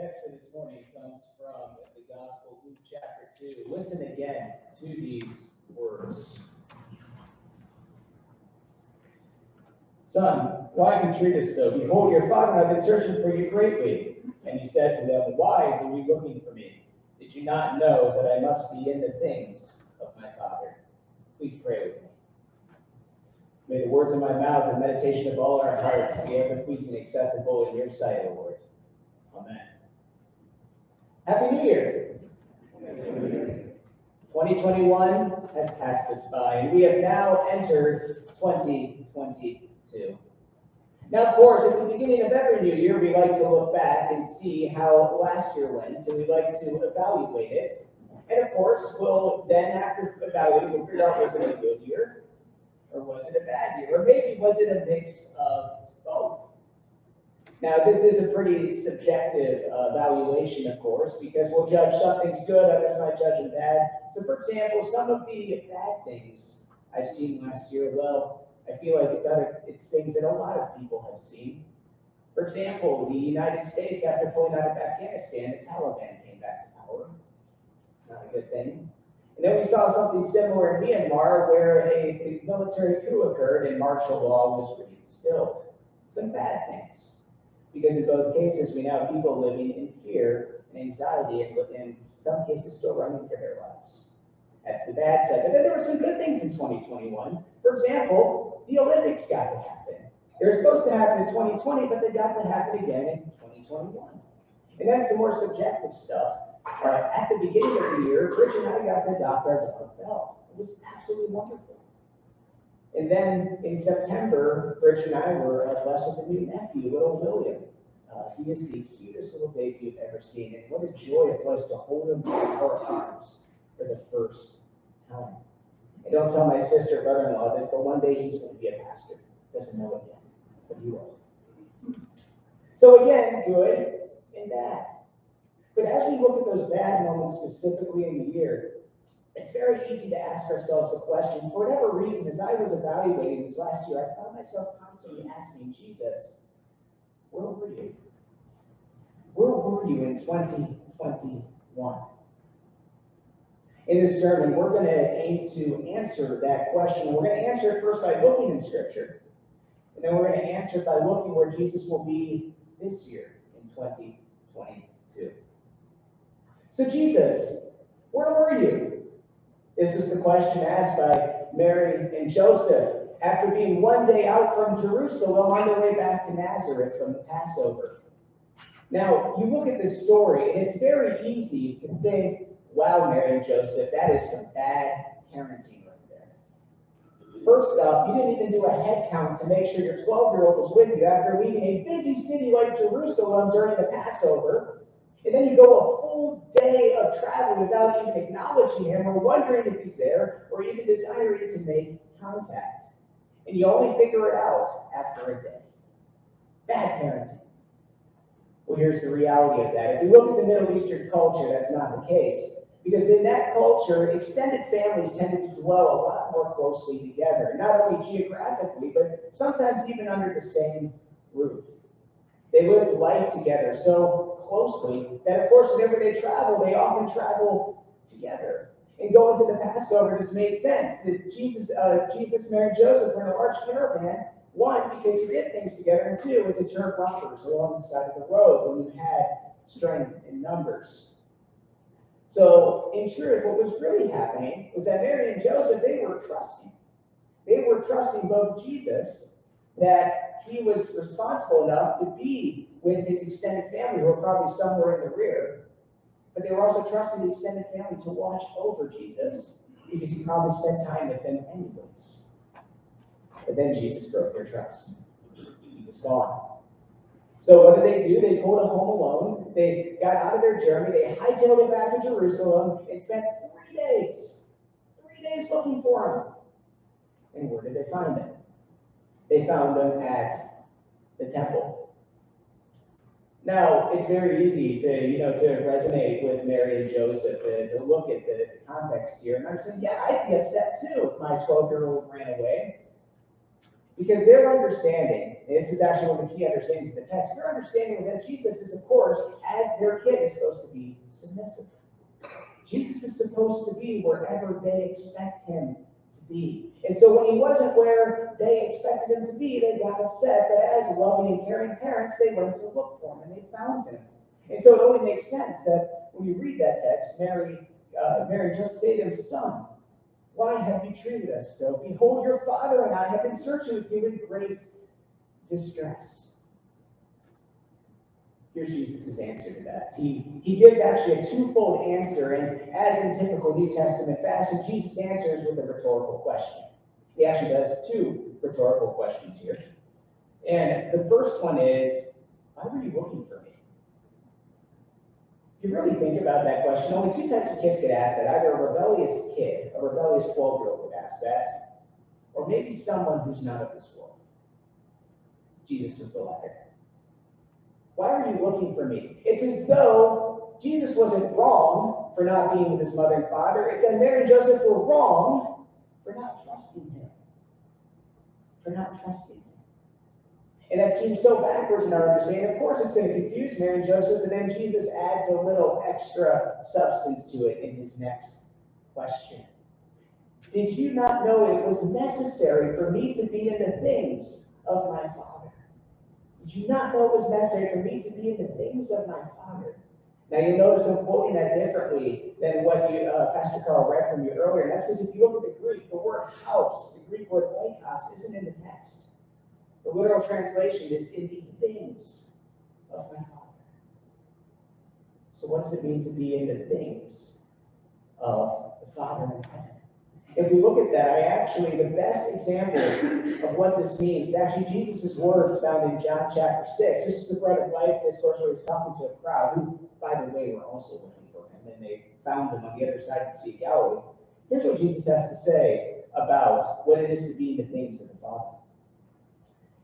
text for this morning comes from the Gospel, Luke chapter 2. Listen again to these words. Son, why have you treated us so? Behold, your father and I have been searching for you greatly. And he said to them, Why were you looking for me? Did you not know that I must be in the things of my Father? Please pray with me. May the words of my mouth and meditation of all our hearts be ever pleasing and acceptable in your sight, O Lord. Amen. Happy New Year. 2021 has passed us by, and we have now entered 2022. Now, of course, at the beginning of every new year, we like to look back and see how last year went, and we like to evaluate it. And of course, we'll then, after evaluating, we'll figure out, was it a good year? Or was it a bad year? Or maybe was it a mix of both? Now, this is a pretty subjective evaluation, of course, because we'll judge something's good, others might judge them bad. So, for example, some of the bad things I've seen last year, well, I feel like it's things that a lot of people have seen. For example, the United States, after pulling out of Afghanistan, the Taliban came back to power. It's not a good thing. And then we saw something similar in Myanmar, where a military coup occurred and martial law was reinstilled. Some bad things. Because in both cases, we now have people living in fear and anxiety, and in some cases still running for their lives. That's the bad side. But then there were some good things in 2021. For example, the Olympics got to happen. They were supposed to happen in 2020, but they got to happen again in 2021. And then some more subjective stuff. At the beginning of the year, Rich and I got to adopt our dog, Belle. It was absolutely wonderful. And then in September, Rich and I were blessed with a new nephew, little William. He is the cutest little baby you've ever seen. And what a joy it was to hold him in our arms for the first time. And don't tell my sister or brother-in-law this, but one day he's going to be a pastor. Doesn't know it yet, but he will. So again, good and bad. But as we look at those bad moments specifically in the year, it's very easy to ask ourselves a question. For whatever reason, as I was evaluating this last year, I found myself constantly asking Jesus, where were you? Where were you in 2021? In this sermon, we're going to aim to answer that question. We're going to answer it first by looking in Scripture. And then we're going to answer it by looking where Jesus will be this year in 2022. So Jesus, where were you? This was the question asked by Mary and Joseph after being one day out from Jerusalem on their way back to Nazareth from the Passover. Now, you look at this story, and it's very easy to think, wow, Mary and Joseph, that is some bad parenting right there. First up, you didn't even do a head count to make sure your 12-year-old was with you after leaving a busy city like Jerusalem during the Passover. And then you go a full day of travel without even acknowledging him or wondering if he's there or even desiring to make contact. And you only figure it out after a day. Bad parenting. Well, here's the reality of that. If you look at the Middle Eastern culture, that's not the case. Because in that culture, extended families tended to dwell a lot more closely together. Not only geographically, but sometimes even under the same roof. They lived life together so closely that, of course, whenever they travel, they often travel together. And going to the Passover just made sense. That Jesus, Mary, and Joseph were in a large caravan. One, because you did things together, and two, it deterred robbers along the side of the road when you had strength in numbers. So, in truth, what was really happening was that Mary and Joseph, they were trusting. They were trusting both Jesus, that he was responsible enough to be with his extended family, who were probably somewhere in the rear, but they were also trusting the extended family to watch over Jesus, because he probably spent time with them anyways. But then Jesus broke their trust. He was gone. So what did? They pulled him home alone. They got out of their journey. They hightailed it back to Jerusalem and spent 3 days looking for him. And where did they find him? They found him at the temple. Now, it's very easy to resonate with Mary and Joseph, to look at the context here and understand, yeah, I'd be upset too if my 12-year-old ran away. Because their understanding, this is actually one of the key understandings of the text, their understanding was that Jesus is, of course, as their kid is supposed to be submissive. Jesus is supposed to be wherever they expect him to be. And so when he wasn't where they expected him to be, they got upset. But as loving and caring parents, they went to look for him and they found him. And so it only makes sense that when you read that text, Mary just say to him, "Son, why have you treated us so? Behold, your father and I have been searching with you in great distress." Here's Jesus' answer to that. He gives actually a twofold answer, and as in typical New Testament fashion, Jesus answers with a rhetorical question. He actually does two rhetorical questions here. And the first one is, why were you looking for me? If you really think about that question, only two types of kids get asked that. Either a rebellious kid, a rebellious 12-year-old would ask that, or maybe someone who's not of this world. Jesus was the latter. Why are you looking for me? It's as though Jesus wasn't wrong for not being with his mother and father. It's that Mary and Joseph were wrong for not trusting him. For not trusting him. And that seems so backwards in our understanding. Of course, it's going to confuse Mary and Joseph, but then Jesus adds a little extra substance to it in his next question. Did you not know it was necessary for me to be in the things of my Father? Did you not know it was necessary for me to be in the things of my Father? Now, you'll notice I'm quoting that differently than what Pastor Carl read from you earlier. And that's because if you look at the Greek, the word house, the Greek word oikos, isn't in the text. The literal translation is in the things of my Father. So what does it mean to be in the things of the Father in heaven? If we look at that, the best example of what this means is actually Jesus' words found in John chapter 6. This is the bread of life discourse where he's talking to a crowd who, by the way, were also looking for him, and they found him on the other side of the Sea of Galilee. Here's what Jesus has to say about what it is to be in the things of the Father.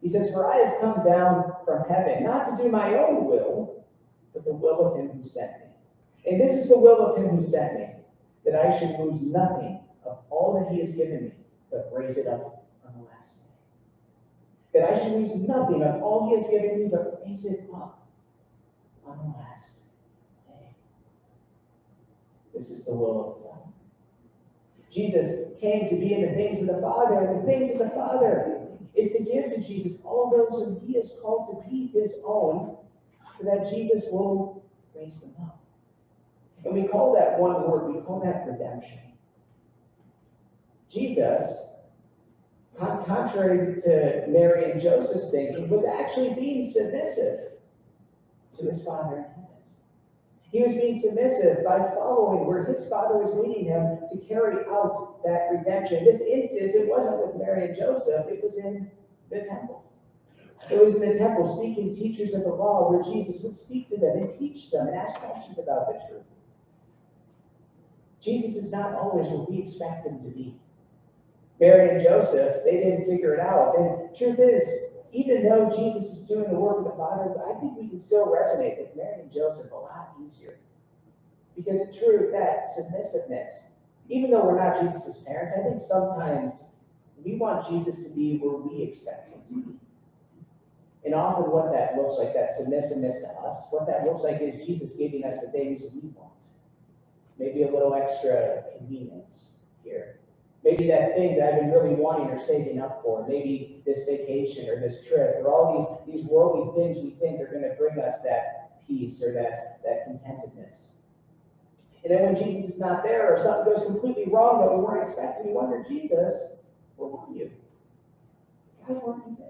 He says, "For I have come down from heaven, not to do my own will, but the will of him who sent me. And this is the will of him who sent me, that I should lose nothing of all that he has given me, but raise it up on the last day. That I should lose nothing of all he has given me, but raise it up on the last day." This is the will of God. Jesus came to be in the things of the Father, and the things of the Father is to give to Jesus all those whom he has called to be his own, so that Jesus will raise them up. And we call that one word, we call that redemption. Jesus, contrary to Mary and Joseph's thinking, was actually being submissive to his Father in heaven. He was being submissive by following where his Father was leading him to carry out that redemption. In this instance, it wasn't with Mary and Joseph, it was in the temple. It was in the temple, speaking teachers of the law, where Jesus would speak to them and teach them and ask questions about the truth. Jesus is not always what we expect him to be. Mary and Joseph, they didn't figure it out. And the truth is, even though Jesus is doing the work of the Father, I think we can still resonate with Mary and Joseph a lot easier. Because through that submissiveness, even though we're not Jesus' parents, I think sometimes we want Jesus to be where we expect him to be. And often what that looks like, that submissiveness to us, what that looks like is Jesus giving us the things we want. Maybe a little extra convenience here. Maybe that thing that I've been really wanting or saving up for. Maybe this vacation or this trip or all these worldly things we think are going to bring us that peace or that contentedness. And then when Jesus is not there or something goes completely wrong that we weren't expecting, we wonder, Jesus, where were you? Why weren't you there?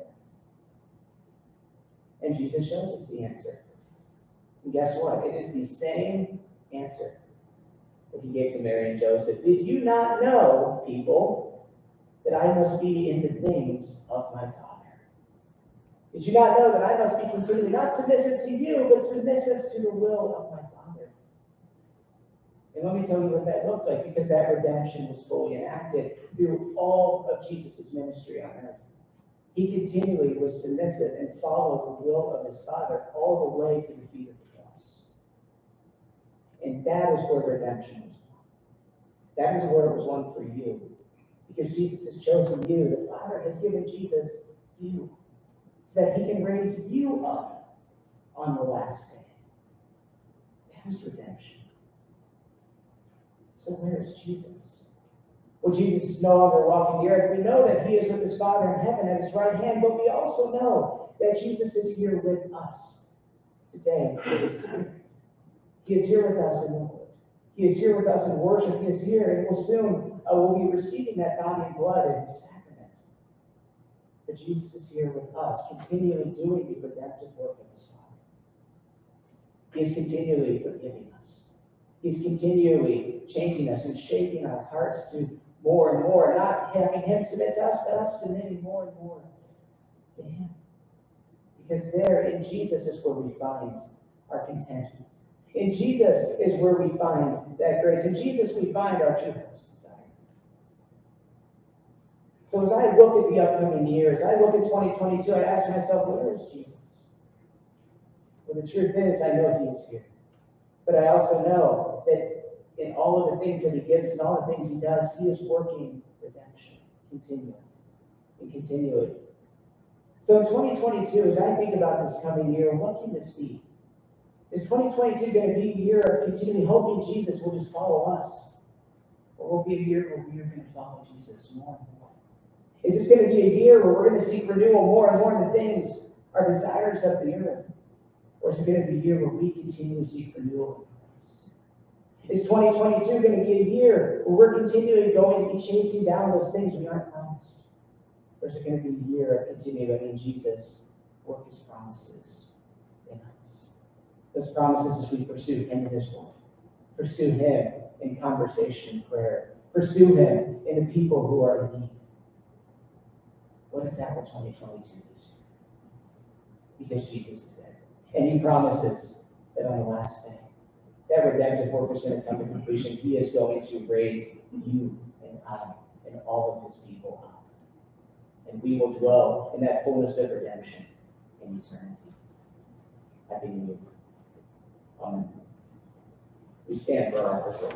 And Jesus shows us the answer. And guess what? It is the same answer that he gave to Mary and Joseph. Did you not know, people, that I must be in the things of my Father? Did you not know that I must be continually not submissive to you, but submissive to the will of my Father? And let me tell you what that looked like, because that redemption was fully enacted through all of Jesus' ministry on earth. He continually was submissive and followed the will of his Father all the way to the feet of the cross. And that is where redemption was won. That is where it was won for you. Because Jesus has chosen you. The Father has given Jesus you, so that he can raise you up on the last day. That is redemption. So where is Jesus? Well, Jesus is no longer walking the earth. We know that he is with his Father in heaven at his right hand, but we also know that Jesus is here with us today with his Spirit. He is here with us in the Lord. He is here with us in worship. He is here, and we'll soon we'll be receiving that body and blood in his sacrament. But Jesus is here with us, continually doing the redemptive work of his Father. He is continually forgiving us. He's continually changing us and shaping our hearts to more and more, not having him submit to us, but us submitting more and more to him. Because there in Jesus is where we find our contentment. In Jesus is where we find that grace. In Jesus we find our true heart's desire. So as I look at the upcoming year, as I look at 2022, I ask myself, where is Jesus? Well, the truth is, I know he is here. But I also know that in all of the things that he gives and all the things he does, he is working redemption continually and continually. So in 2022, as I think about this coming year, what can this be? Is 2022 going to be a year of continually hoping Jesus will just follow us? Or will it be a year where we are going to follow Jesus more and more? Is this going to be a year where we're going to seek renewal more and more in the things, our desires of the earth? Or is it going to be a year where we continually seek renewal in Christ? Is 2022 going to be a year where we're continually going to be chasing down those things we aren't promised? Or is it going to be a year of continuing letting Jesus work his promises in us? Those promises as we pursue him in his word. Pursue him in conversation and prayer. Pursue him in the people who are in need. What if that were 2022 this year? Because Jesus is there. And he promises that on the last day, that redemptive work is going to come to completion. He is going to raise you and I and all of his people up. And we will dwell in that fullness of redemption in eternity. Happy New Year. Amen. We stand for our officials.